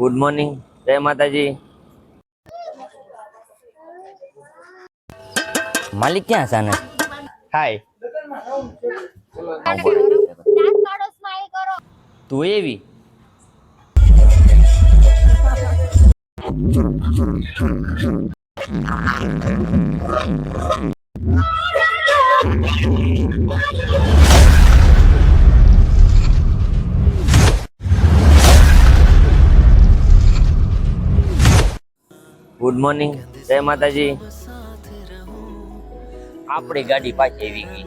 Good morning, જય માતાજી. માલિક ક્યાં છે આને? હાય. તું એવી ગુડ મોર્નિંગ, જય માતાજી. આપણી ગાડી પાછી આવી ગઈ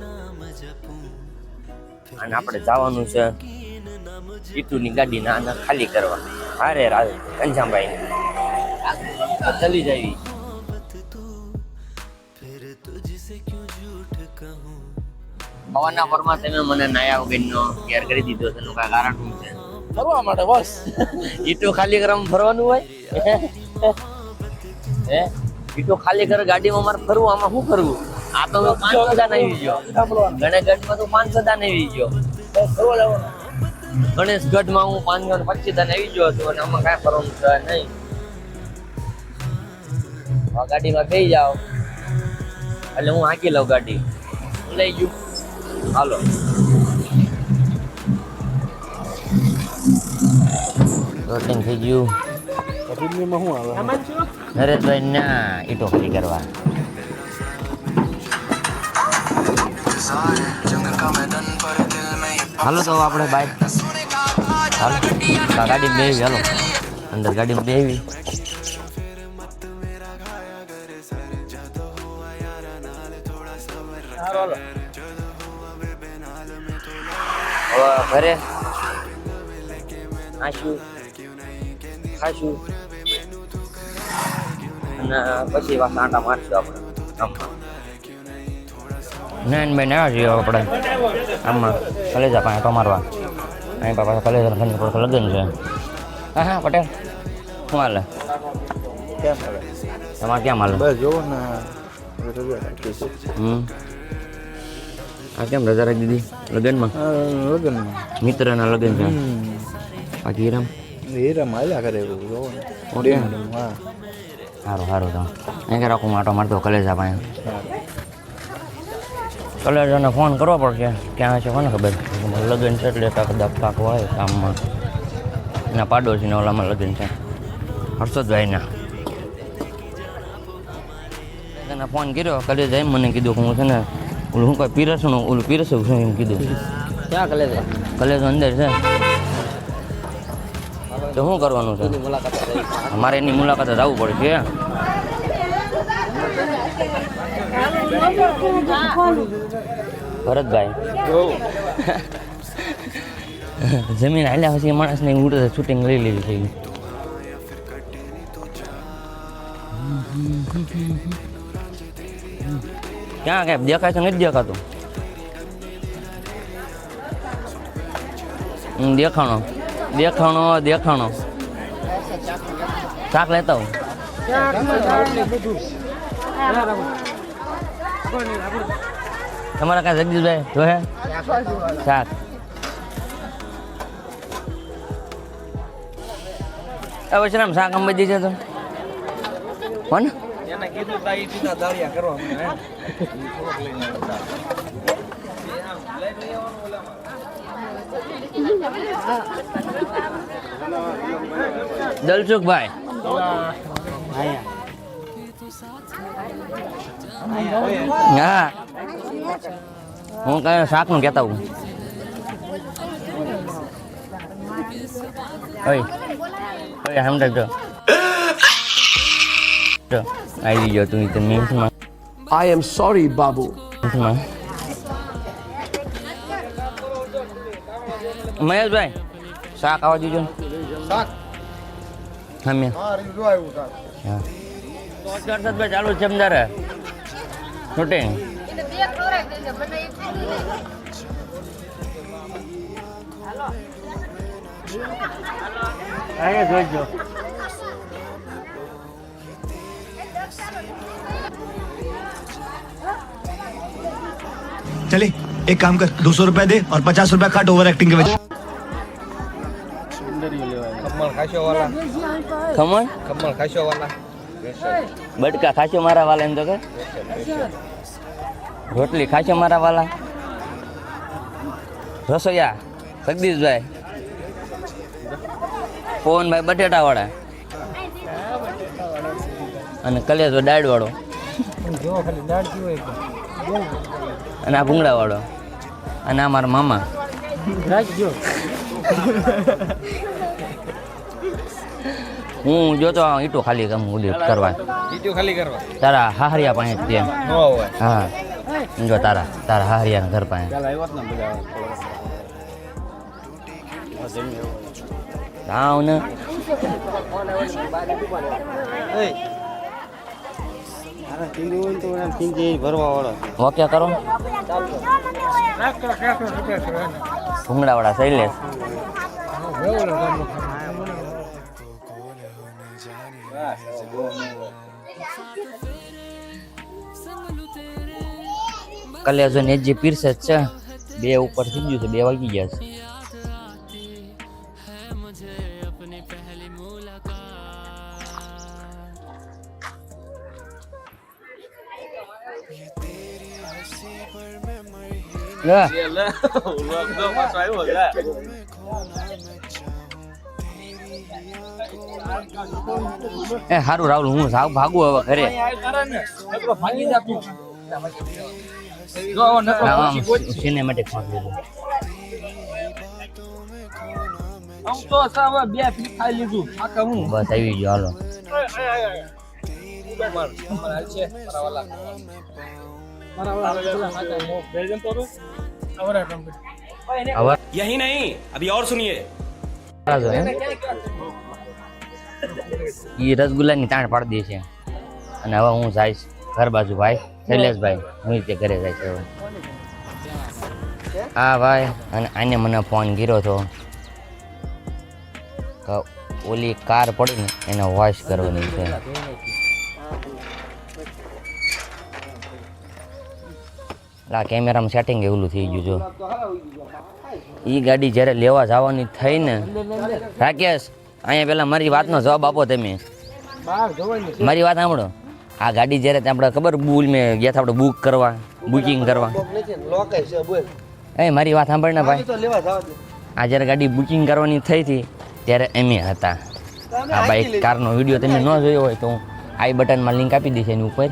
અને આપણે જવાનું છે ઈટુની ગાડી ના ખાલી કરવા. હારે રાવે કંજામભાઈ ચલી જાવી. હવાના પરમાં તમે મને નાયા વગરનો કેર કરી દીધો છે. એનું કાંઈ કારણ શું છે? ફરવા માટે બસ. ઈટો ખાલી કરવામાં ફરવાનું હોય? હે ઈટો ખાલી કરે ગાડીમાં મારે ફરવું? આમાં શું કરવું? આ તો 500 દાન આવી ગયો. ગણેશગઢમાં તો 500 દાન આવી ગયો. ગણેશગઢમાં હું 525 દાન આવી ગયો હતો અને આમાં કાંઈ ફરવાનું છે નહીં. ગાડીમાં થઈ જાઓ એટલે હું હાંકી લઉં ગાડી. લઈ ગયું. હાલો રોટિંગ થઈ ગયું. નરેશભાઈ ના ઈટો ખાલી કરવા. હાલો તો આપણે બાઈક હાલો ગાડી બેવી. હાલો અંદર ગાડીમાં બેવી. ઘરે આશું ખાશું અને પછી પાછા આંટા મારશું આપણે આમાં. નાનભાઈ ના જોઈએ આપણે આમાં કલેજા પાસે આંટો મારવા. અહીં પાછા કલેજા ઘણી પાસે લગ્ન છે. હા હા પટેલ શું હાલે? તમારે ક્યાં માલે? આ કેમ રજા રાખી દીધી? લગ્નમાં મિત્રના લગ્ન છે. બાકી હીરામ હાલ્યા કરે એવું સારું સારું. તો અહીં રાખું માટો મારતો કલેજા પાસે. કલેજાને ફોન કરવો પડશે. ક્યાં છે કોને ખબર? લગ્ન છે એટલે કદાચ કાક હોય કામમાં. એના પાડોશીને ઓલામાં લગ્ન છે હર્ષદભાઈના. એને ફોન કર્યો કલેજા. એમ મને કીધું કે હું છે ને ઓલું શું કોઈ પીરસું ઓલું પીરસું છું એમ કીધું. ક્યાં કલેજા? કલેજો અંદર છે. તો શું કરવાનું છે? અમારે એની મુલાકાતે જવું પડશે. ભરતભાઈ જમીન હાલ્યા પછી માણસને ઉડે શૂટિંગ લઈ લીધી છે. ક્યાં કઈ દેખાય છે? નથી દેખાતું. દેખાણો દેખાણો દેખાણો. શાક લેતા હું. તમારા કાંઈ જગદીશભાઈ જોહે શાક? હવે છે ને શાક અંબાજી છે તો કોણ દલસુખભાઈ હા હું કઈ શાક નું કેતા હું. સમજો આવી ગયો તું મીન્સમાં. I am sorry, Babu. મહેશભાઈ શાક આવવા દીજો. શાક હા મેં ચાલુ છે અમદારે શૂટિંગ. જોઈજો चले एक काम कर 200 रुपया दे और 50 रुपया काट ओवर एक्टिंग के वजह। ખાશો વાલા ખમણ ખમણ ખાશો વાલા બટકા ખાશો મારા વાલા એમ તો કે રોટલી ખાશો મારા વાલા રસોઈયા જગદીશભાઈ પવનભાઈ બટેટા વાળા અને કલેજો દાળ વાળો અને આ ભૂંગળા વાળો અને આ મારા મામા હું જોતો ઈટો ખાલી કામ કરવા તારા હાહરિયા પાસે ત્યાં હા જો તારા હાહરિયાના ઘર પાસે આવ ને ઓકે કરો ભૂંગળા વાળા શૈલેષ કલેજો ને જે પીરસે જ છે બે ઉપર થઈ ગયું છે 2 વાગી ગયા છે એ હારું રાહુલ હું ભાગું હવે ઘરે સિનેમેટિક ફોન લીધું બસ આવી ગયો હાલો यही नहीं अभी और सुनिए એ રસગુલ્લાની તાણ પાડી દે છે અને હવે હું જઈશ ઘર બાજુ ભાઈ શૈલેષભાઈ હું તે ઘરે જાય છે હવે હા ભાઈ અને આને મને ફોન કર્યો હતો કે ઓલી કાર પડી ને એને વોશ કરવાની છે આ કેમેરામાં સેટિંગ એવું થઈ ગયું જો એ ગાડી જ્યારે લેવા જવાની થઈ ને રાકેશ અહીંયા પેલા મારી વાતનો જવાબ આપો તમે મારી વાત સાંભળો આ ગાડી જ્યારે આપણે ખબર બુલ મેં ગયા હતા આપણે બુકિંગ કરવા એ મારી વાત સાંભળ ને ભાઈ આ જ્યારે ગાડી બુકિંગ કરવાની થઈ હતી ત્યારે એમ હતા આ બાઇક કારનો વિડીયો તમે ન જોયો હોય તો હું આઈ બટનમાં લિંક આપી દઈશ એની ઉપર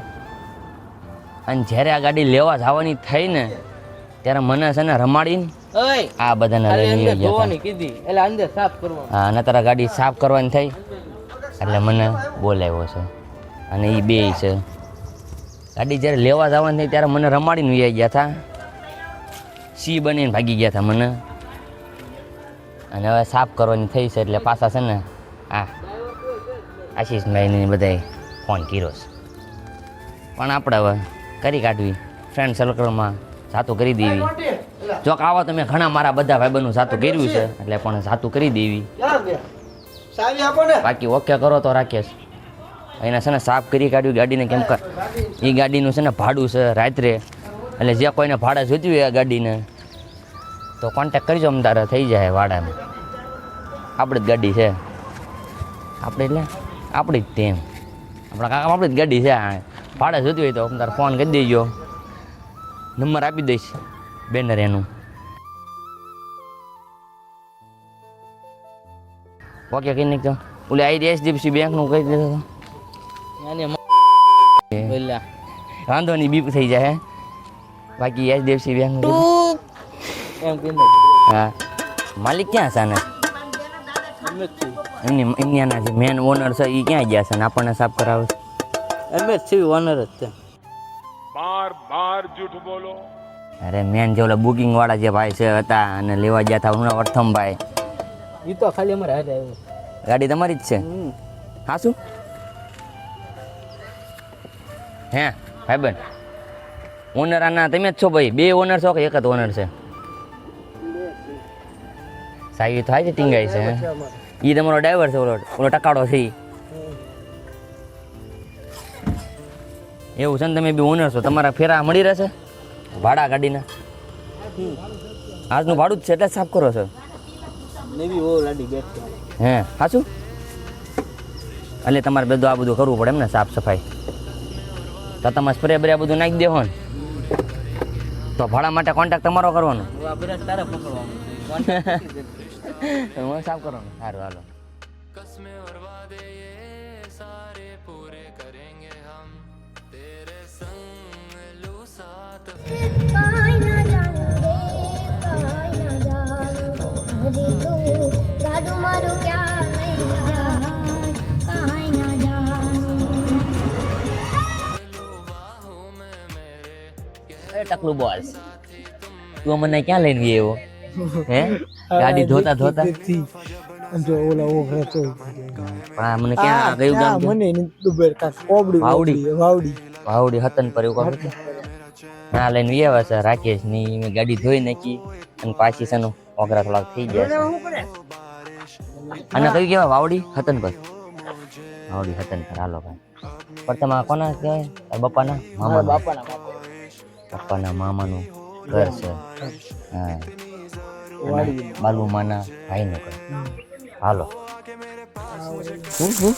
અને જ્યારે આ ગાડી લેવા જવાની થઈ ને ત્યારે મને છે ને રમાડીને આ બધાને લઈને ગયા હા અને તારા ગાડી સાફ કરવાની થઈ એટલે મને બોલાવ્યો છે અને એ બે છે ગાડી જ્યારે લેવા જવાની થઈ ત્યારે મને રમાડીને વહી ગયા હતા સી બનીને ભાગી ગયા હતા મને અને હવે સાફ કરવાની થઈ છે એટલે પાછા છે ને આ આશીષભાઈને બધાએ ફોન કર્યો છે પણ આપણે હવે કરી કાઢવી ફ્રેન્ડ સર્કલમાં સાતું કરી દેવી જો આવો તમે ઘણા મારા બધા ભાઈબંધનું સાતું કર્યું છે એટલે પણ સાતું કરી દેવી બાકી ઓકે કરો તો રાકેશ એને છે ને સાફ કરી કાઢ્યું ગાડીને કેમ કે એ ગાડીનું છે ને ભાડું છે રાત્રે એટલે જે કોઈને ભાડા જોઈતું હોય આ ગાડીને તો કોન્ટેક કરજો તારે થઈ જાય ભાડામાં આપણી જ ગાડી છે આપણે એટલે આપણી જ તેમ આપણા કાકા આપણી જ ગાડી છે ભાડા જોતી હોય તો તારે ફોન કરી દેજો નંબર આપી દઈશ બેનર એનું ઓકે કઈ નાખજો ઓલી IDFC બેંકનું કહી દીધું વાંધો નહીં બીપ થઈ જાય બાકી HDFC બેંકનું હા માલિક ક્યાં છે ને એમની આના જે મેન ઓનર છે એ ક્યાં ગયા છે ને આપણને સાફ કરાવે છે ઓનર જ છે બાર જૂઠ બોલો અરે મેન જે ઓલા બુકિંગ વાળા જે ભાઈ છે હતા અને લેવા ગયા હતા હમણાં અર્થમભાઈ એ તો ખાલી અમારે હારે આવ્યો ગાડી તમારી જ છે હા શું હે ભાઈબંધ ઓનર આના તમે જ છો ભાઈ બે ઓનર છો કે એક જ ઓનર છે સાહેબ થાય છે ટીંગાઈ છે એ તમારો ડ્રાઈવર છે ઓલો ટકાડો છે એવું છે ને તમે બી ઓનર છો તમારા ફેરા મળી રહેશે ભાડા ગાડીના આજનું ભાડું જ છે એટલે જ સાફ કરો છો હે સાચું એટલે તમારે બધું આ બધું કરવું પડે એમ ને સાફ સફાઈ તો તમે સ્પ્રે બ્રે બધું નાખી દેવો ને તો ભાડા માટે કોન્ટેક્ટ તમારો કરવાનો તારે પકડવાનું હું સાફ કરવાનું સારું હાલો કાંઈ ના જાણું રે કાંઈ ના જાણું હજી તું ગાડું મારું ક્યાં નહીં જાય કાંઈ ના જાણું એ ટકલું બોસ તું મને ક્યાં લઈને ગયો હે ગાડી ધોતા ધોતા જો ઓલા ઓઘરા તો પણ આ મને ક્યાં ગયું ગામ છે? મને દુબેર કા કોબડી વાવડી. વાવડી વાવડી હતન પર એવું કામ હતું. ના લઈને આવ્યા છે રાકેશ ની મેં ગાડી ધોઈ નાખી અને પાછી છે ઓગરા થોડાક થઈ ગયા છે અને કયું કહેવાય વાવડી હતન પર વાવડી હતન પર હાલો ભાઈ પણ તમારા કોના કહેવાય તારા બાપાના મામા બાપાના પપ્પાના મામાનું ઘર છે હા બાલુમાના ભાઈનું ઘર હાલો શું શું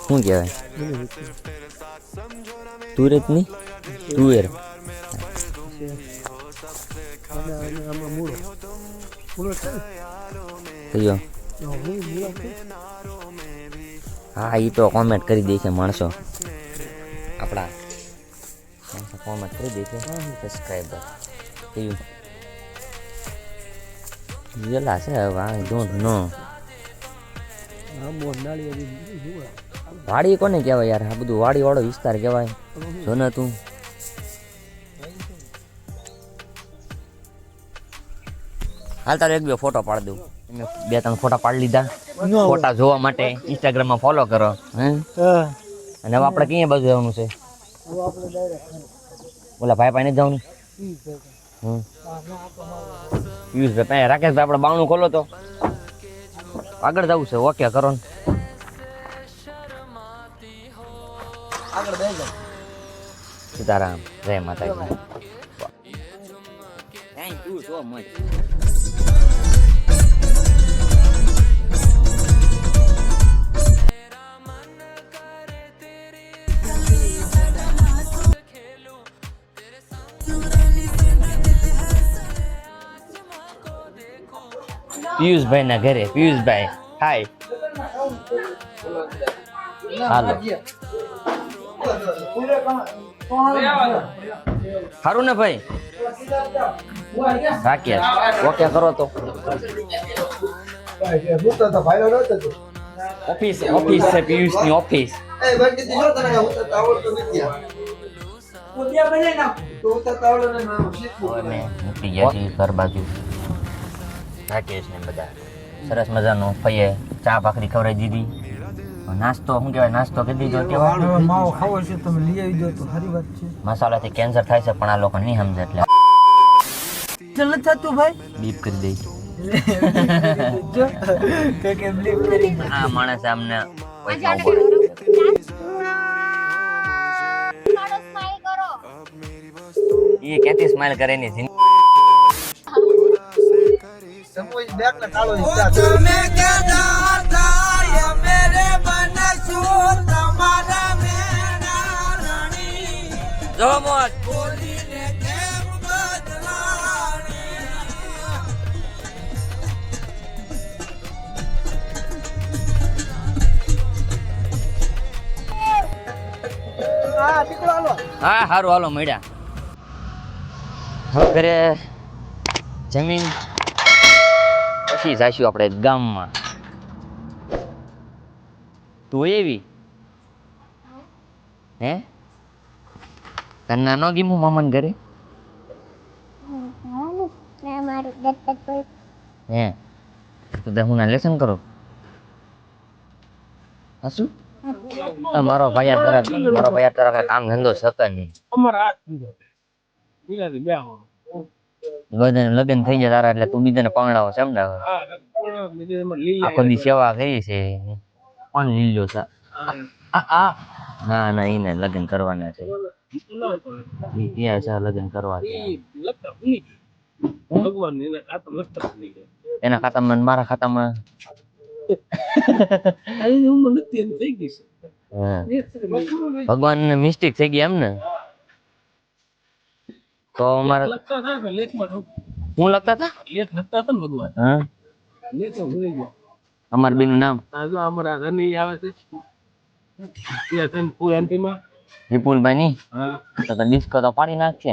શું કહેવાય તુરેત ની તુવેર કયો હા એ તો કોમેન્ટ કરી દે છે માણસો આપણા કોમેન્ટ કરી દે છે સબસ્ક્રાઈબર કયું જેલા છે હવે આઈ ડોન્ટ નો વાડી કોને કહેવાય યાર આ બધું વાડી વાળો વિસ્તાર કહેવાય જો ને તું હાલ તારે એક બે ફોટો પાડી દઉં મેં 2-3 ફોટા પાડી લીધા ફોટા જોવા માટે ઇન્સ્ટાગ્રામ માં ફોલો કરો હે અને હવે આપણે ક્યાં બાજુ જવાનું છે ઓલા ભાઈ પાસે જવાનું પિયુષભાઈ રાકેશભાઈ આપણે બાવણું ખોલો તો આગળ જવું છે ઓકે કરો ને સીતારામ જય માતાજી થેન્ક યુ સો મચ પિયુષભાઈ ના ઘરે પિયુષભાઈ હાય હાલો સારું ને ભાઈ રાકેશ ઓકે કરો તો ઓફિસ ઓફિસ છે પિયુષ ની ઓફિસ મૂકી ગયા છીએ ઘર બાજુ રાકેશ ને બધા સરસ મજાનો ફઈએ ચા ભાખરી ખવડાવી દીધી નાસ્તો શું કહેવાય નાસ્તો કરી દીધો કેવાય માવો ખાવો છે તમે લઈ આવી દો તો સારી વાત છે મસાલાથી કેન્સર થાય છે પણ આ લોકો નહીં સમજે એટલે ચલ થતું ભાઈ બીપ કરી દે જો કે બ્લીપ કરી આ માણસ આમને મારો સ્માઈલ કરો એ ક્યાંથી સ્માઈલ કરે ની જિંદગી કોઈ બેક ના કાળો જો મોત હા ટીકડો હાલો હા સારું હાલો મળ્યા હવે ઘરે જમીન પછી જઈશું આપણે ગામમાં તું એવી હે તને નો ગીમું મામાને ઘરે મેં મારું દત્તક પર હે તો હું ના લેસન કરો હસું મારો ભાઈ તારા કામ ધંધો શકે નહીં લગ્ન થઈ જાય તારા એટલે તું બીજાને પંગડાવો છે એમ ને આખો દી સેવા કરી છે કોણ લીલો છે ના ના એને લગ્ન કરવાના છે ત્યાં છે લગ્ન કરવા છે એના ખાતામાં મારા ખાતામાં આની ઉંમર નથી એમ થઈ ગઈ હા છે ભગવાનને મિસ્ટેક થઈ ગઈ એમ ને તો અમારે લખતા હતા ને લેખમાં હું લખતા હતા લેખ લખતા હતા ને ભગવાન હા લેખ ભૂલી ગયો અમાર બેનું નામ આ જો અમારા ઘરની આવે છે ત્યાં થઈને ફૂલ એમપીમાં વિપુલભાઈ ની હા તો ડિસ્કો તો પાડી નાખશે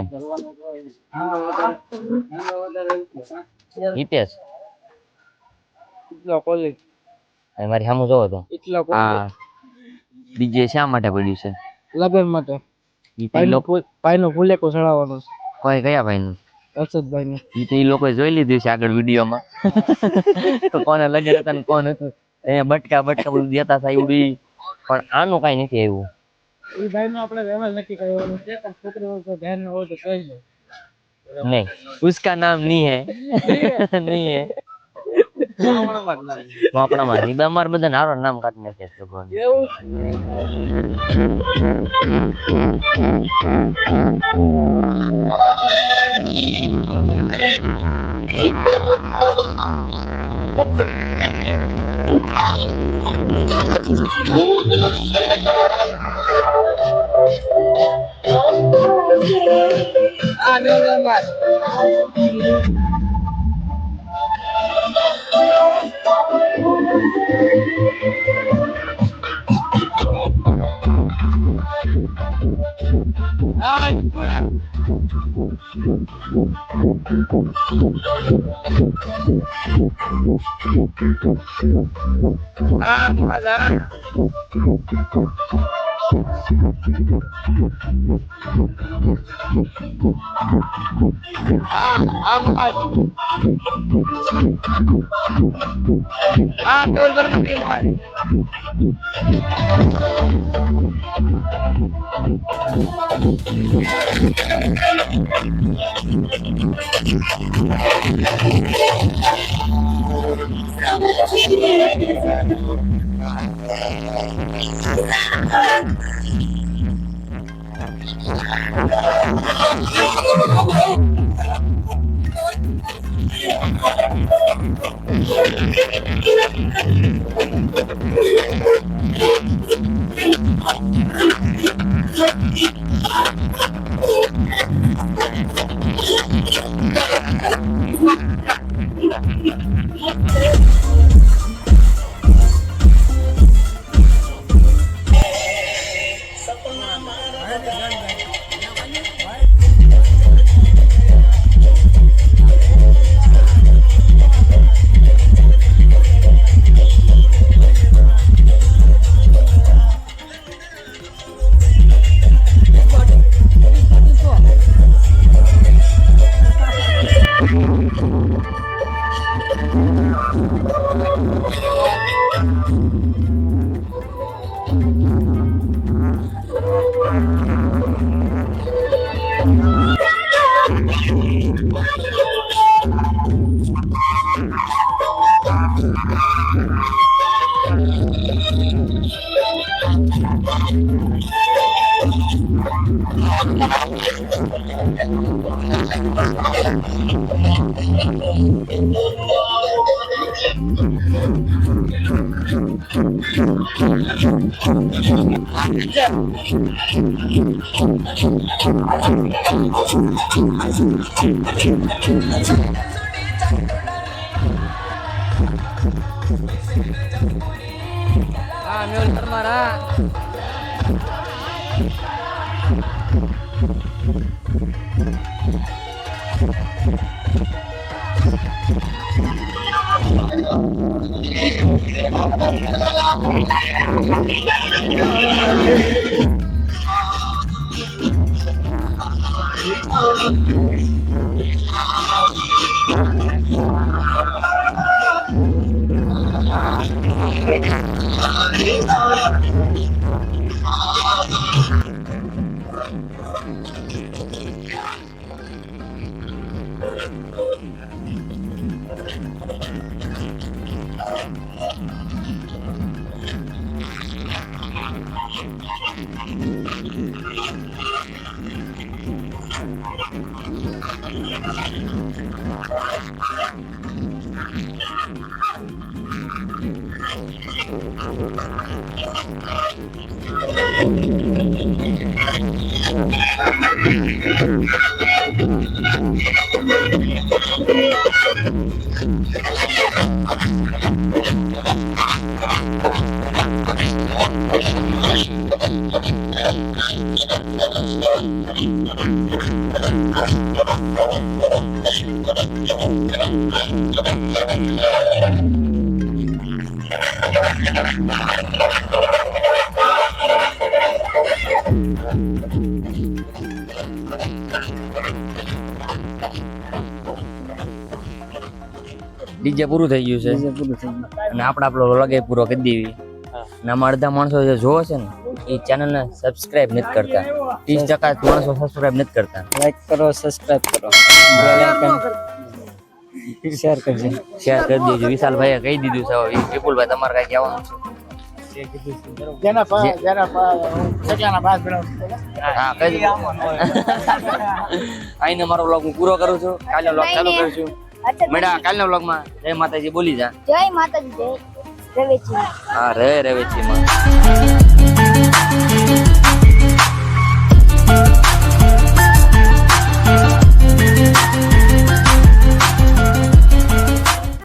હિતેશ એટલા કોલેજ અહીં મારી સામું જોવો તો એટલા આ ડીજે શા માટે પડ્યું છે લગન માટે ઈ તો ઈ લોકો ભાઈનો ફૂલેકો ચડાવવાનો છે કોઈ કયા ભાઈનું અરશદભાઈનો ઈ તો ઈ લોકોએ જોઈ લીધું છે આગળ વિડીયોમાં તો કોને લગન હતા ને કોણ હતું અહીંયા બટકા બધું દેતા હતા એવું ઈ પણ આનું કાંઈ નથી આવ્યું એ ભાઈનો આપણે વ્યવહાર નક્કી કરવાનો છે પણ છોકરી હોય તો ધ્યાન હોય તો કહી દો नहीं उसका नाम नहीं है नहीं है આપણા માં રીબા માર બધા નારો નામ કાઢી નાખે છે ભગવાન ડીજે પૂરું થઈ ગયું છે અને આપણે આપણો વ્લોગ પૂરો કરી દેવી અને આમાં અડધા માણસો જે જોવે છે ને એ ચેનલને સબસ્ક્રાઇબ નથી કરતા 30% માણસો સબસ્ક્રાઇબ નથી કરતા લાઈક કરો સબસ્ક્રાઇબ કરો શેર કરજો શેર કરી દેજો વિશાલભાઈએ કહી દીધું છે હવે વિપુલભાઈ તમારે કઈ કહેવાનું છે જેના બાદ હા કહી દીધું આઈને મારો વ્લોગ હું પૂરો કરું છું કાલે વ્લોગ ચાલુ કરીશું મેડા કાલના વ્લોગમાં જય માતાજી બોલી જા જય માતાજી જય રવેચી હા રે રવેચી માં